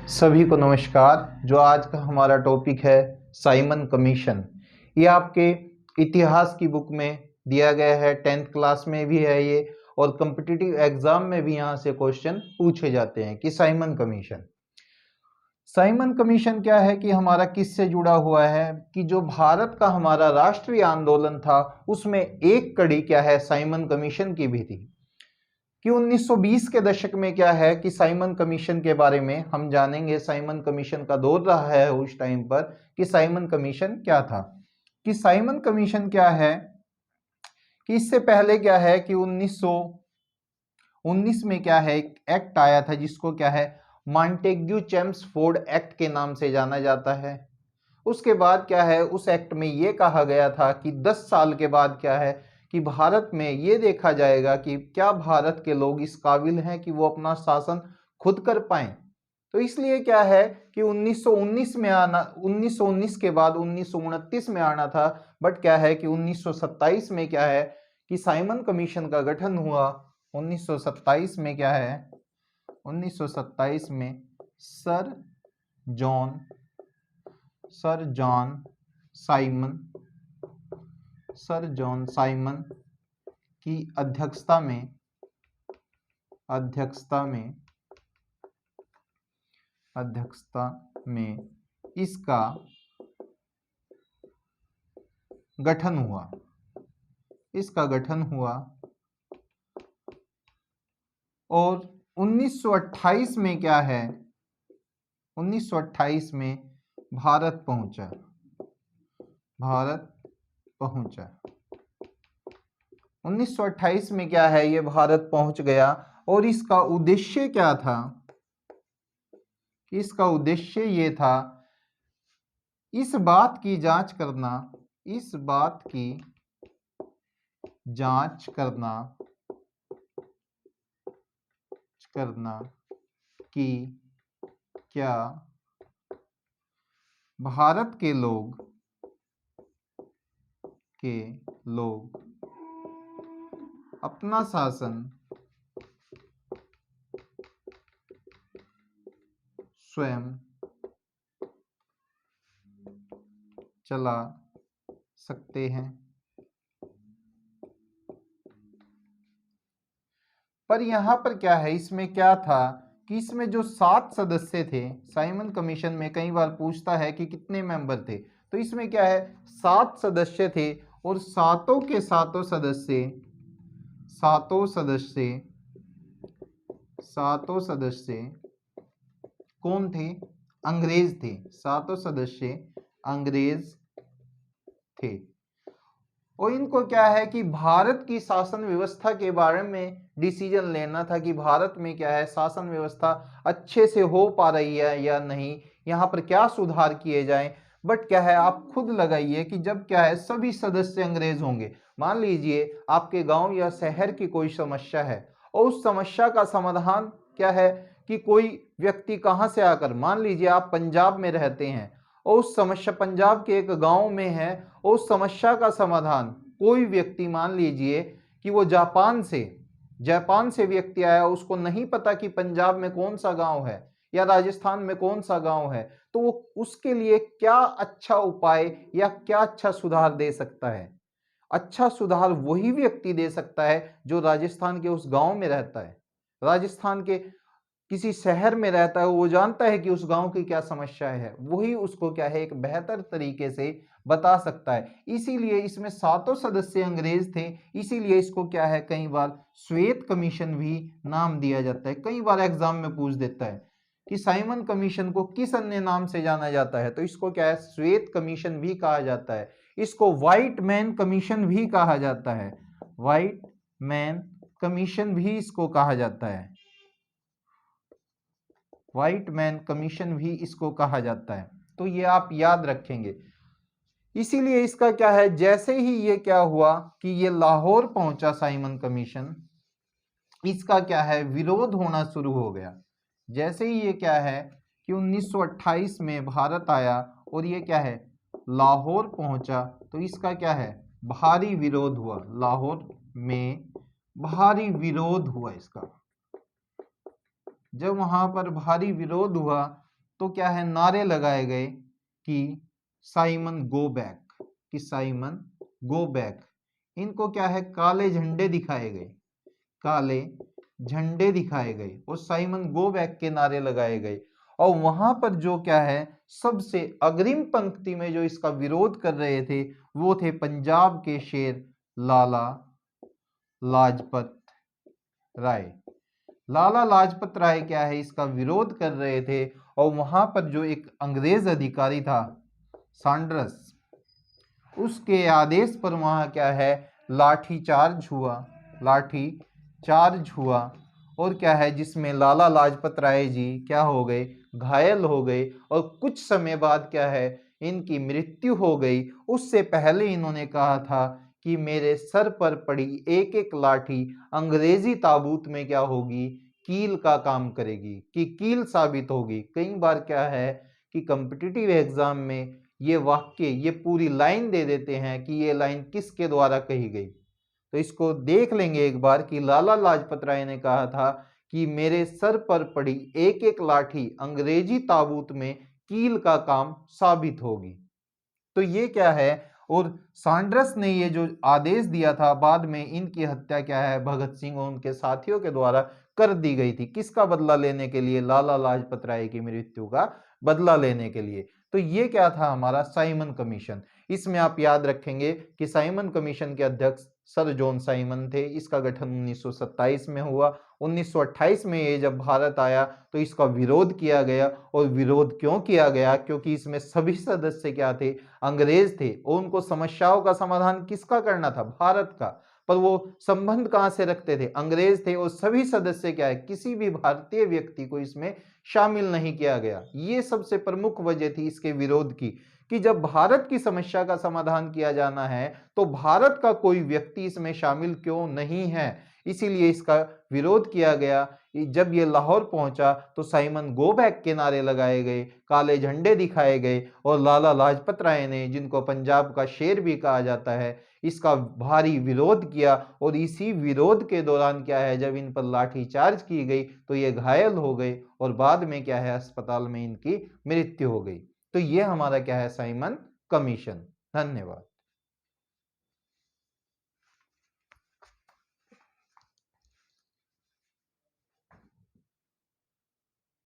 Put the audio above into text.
सभी को नमस्कार। जो आज का हमारा टॉपिक है साइमन कमीशन, ये आपके इतिहास की बुक में दिया गया है, 10th क्लास में भी है ये, और कॉम्पिटिटिव एग्जाम में भी यहाँ से क्वेश्चन पूछे जाते हैं कि साइमन कमीशन क्या है, कि हमारा किससे जुड़ा हुआ है, कि जो भारत का हमारा राष्ट्रीय आंदोलन था उसमें एक कड़ी क्या है साइमन कमीशन की भी थी। कि 1920 के दशक में क्या है कि साइमन कमीशन के बारे में हम जानेंगे। साइमन कमीशन का दौर रहा है उस टाइम पर कि साइमन कमीशन क्या था। कि साइमन कमीशन क्या है, कि इससे पहले क्या है कि 1919 में क्या है एक एक्ट आया था जिसको क्या है मॉन्टेग्यू चेम्सफोर्ड एक्ट के नाम से जाना जाता है। उसके बाद क्या है उस एक्ट में ये कहा गया था कि 10 साल के बाद क्या है कि भारत में ये देखा जाएगा कि क्या भारत के लोग इस काबिल हैं कि वो अपना शासन खुद कर पाएं। तो इसलिए क्या है कि 1919 में आना, 1919 के बाद 1929 में आना था, बट क्या है कि 1927 में क्या है कि साइमन कमीशन का गठन हुआ। 1927 में क्या है, 1927 में सर जॉन साइमन की अध्यक्षता में इसका गठन हुआ और 1928 में क्या है, 1928 में भारत पहुंचा। 1928 में क्या है ये भारत पहुंच गया और इसका उद्देश्य क्या था, इसका उद्देश्य ये था इस बात की जांच करना कि क्या भारत के लोग अपना शासन स्वयं चला सकते हैं। पर यहाँ पर क्या है, इसमें क्या था कि इसमें जो 7 सदस्य थे, साइमन कमीशन में कई बार पूछता है कि कितने मेंबर थे, तो इसमें क्या है 7 सदस्य थे और सातों के सातों सदस्य कौन थे, अंग्रेज थे। सातों सदस्य अंग्रेज थे और इनको क्या है कि भारत की शासन व्यवस्था के बारे में डिसीजन लेना था कि भारत में क्या है शासन व्यवस्था अच्छे से हो पा रही है या नहीं, यहाँ पर क्या सुधार किए जाएं। बट क्या है आप खुद लगाइए कि जब क्या है सभी सदस्य अंग्रेज होंगे, मान लीजिए आपके गांव या शहर की कोई समस्या है और उस समस्या का समाधान क्या है कि कोई व्यक्ति कहां से आकर, मान लीजिए आप पंजाब में रहते हैं और उस समस्या पंजाब के एक गांव में है और उस समस्या का समाधान कोई व्यक्ति, मान लीजिए कि वो जापान से व्यक्ति आया, उसको नहीं पता कि पंजाब में कौन सा गांव है या राजस्थान में कौन सा गांव है, तो वो उसके लिए क्या अच्छा उपाय या क्या अच्छा सुधार दे सकता है। अच्छा सुधार वही व्यक्ति दे सकता है जो राजस्थान के उस गांव में रहता है, राजस्थान के किसी शहर में रहता है, वो जानता है कि उस गांव की क्या समस्या है, वही उसको क्या है एक बेहतर तरीके से बता सकता है। इसीलिए इसमें सातों सदस्य अंग्रेज थे, इसीलिए इसको क्या है कई बार श्वेत कमीशन भी नाम दिया जाता है। कई बार एग्जाम में पूछ देता है कि साइमन कमीशन को किस अन्य नाम से जाना जाता है, तो इसको क्या है श्वेत कमीशन भी कहा जाता है, इसको व्हाइट मैन कमीशन भी कहा जाता है, व्हाइट मैन कमीशन भी इसको कहा जाता है, व्हाइट मैन कमीशन भी इसको कहा जाता है। तो ये आप याद रखेंगे। इसीलिए इसका क्या है, जैसे ही ये क्या हुआ कि ये लाहौर पहुंचा साइमन कमीशन, इसका क्या है विरोध होना शुरू हो गया। जैसे ही ये क्या है कि 1928 में भारत आया और ये क्या है लाहौर पहुंचा, तो इसका क्या है भारी विरोध हुआ, लाहौर में भारी विरोध हुआ इसका। जब वहां पर भारी विरोध हुआ तो क्या है, नारे लगाए गए कि साइमन गो बैक, कि साइमन गो बैक। इनको क्या है, काले झंडे दिखाए गए, काले झंडे दिखाए गए और साइमन गो बैक के नारे लगाए गए। और वहां पर जो क्या है, सबसे अग्रिम पंक्ति में जो इसका विरोध कर रहे थे वो थे पंजाब के शेर लाला लाजपत राय। लाला लाजपत राय क्या है, इसका विरोध कर रहे थे। और वहां पर जो एक अंग्रेज अधिकारी था सैंडर्स, उसके आदेश पर वहां क्या है, लाठी चार्ज हुआ, लाठी चार्ज हुआ। और क्या है, जिसमें लाला लाजपत राय जी क्या हो गए, घायल हो गए। और कुछ समय बाद क्या है, इनकी मृत्यु हो गई। उससे पहले इन्होंने कहा था कि मेरे सर पर पड़ी एक एक लाठी अंग्रेजी ताबूत में क्या होगी, कील का काम करेगी, कि कील साबित होगी। कई बार क्या है कि कॉम्पिटिटिव एग्जाम में ये वाक्य, ये पूरी लाइन दे देते हैं कि ये लाइन किसके द्वारा कही गई। तो इसको देख लेंगे एक बार कि लाला लाजपत राय ने कहा था कि मेरे सर पर पड़ी एक एक लाठी अंग्रेजी ताबूत में कील का काम साबित होगी। तो ये क्या है, और सैंडर्स ने ये जो आदेश दिया था, बाद में इनकी हत्या क्या है, भगत सिंह और उनके साथियों के द्वारा कर दी गई थी। किसका बदला लेने के लिए, लाला लाजपत राय की मृत्यु का बदला लेने के लिए। तो ये क्या था हमारा साइमन कमीशन। इसमें आप याद रखेंगे कि साइमन कमीशन के अध्यक्ष सर जॉन साइमन थे। इसका गठन 1927 में हुआ। 1928 में ये जब भारत आया तो इसका विरोध किया गया। और विरोध क्यों किया गया, क्योंकि इसमें सभी सदस्य क्या थे, अंग्रेज थे। और उनको समस्याओं का समाधान किसका करना था, भारत का। पर वो संबंध कहां से रखते थे, अंग्रेज थे। और सभी सदस्य क्या है, किसी भी भारतीय व्यक्ति को इसमें शामिल नहीं किया गया। ये सबसे प्रमुख वजह थी इसके विरोध की, कि जब भारत की समस्या का समाधान किया जाना है तो भारत का कोई व्यक्ति इसमें शामिल क्यों नहीं है। इसीलिए इसका विरोध किया गया। जब ये लाहौर पहुंचा तो साइमन गो बैक के नारे लगाए गए, काले झंडे दिखाए गए। और लाला लाजपत राय ने, जिनको पंजाब का शेर भी कहा जाता है, इसका भारी विरोध किया। और इसी विरोध के दौरान क्या है, जब इन पर लाठी चार्ज की गई तो ये घायल हो गए। और बाद में क्या है, अस्पताल में इनकी मृत्यु हो गई। तो ये हमारा क्या है, साइमन कमीशन। धन्यवाद।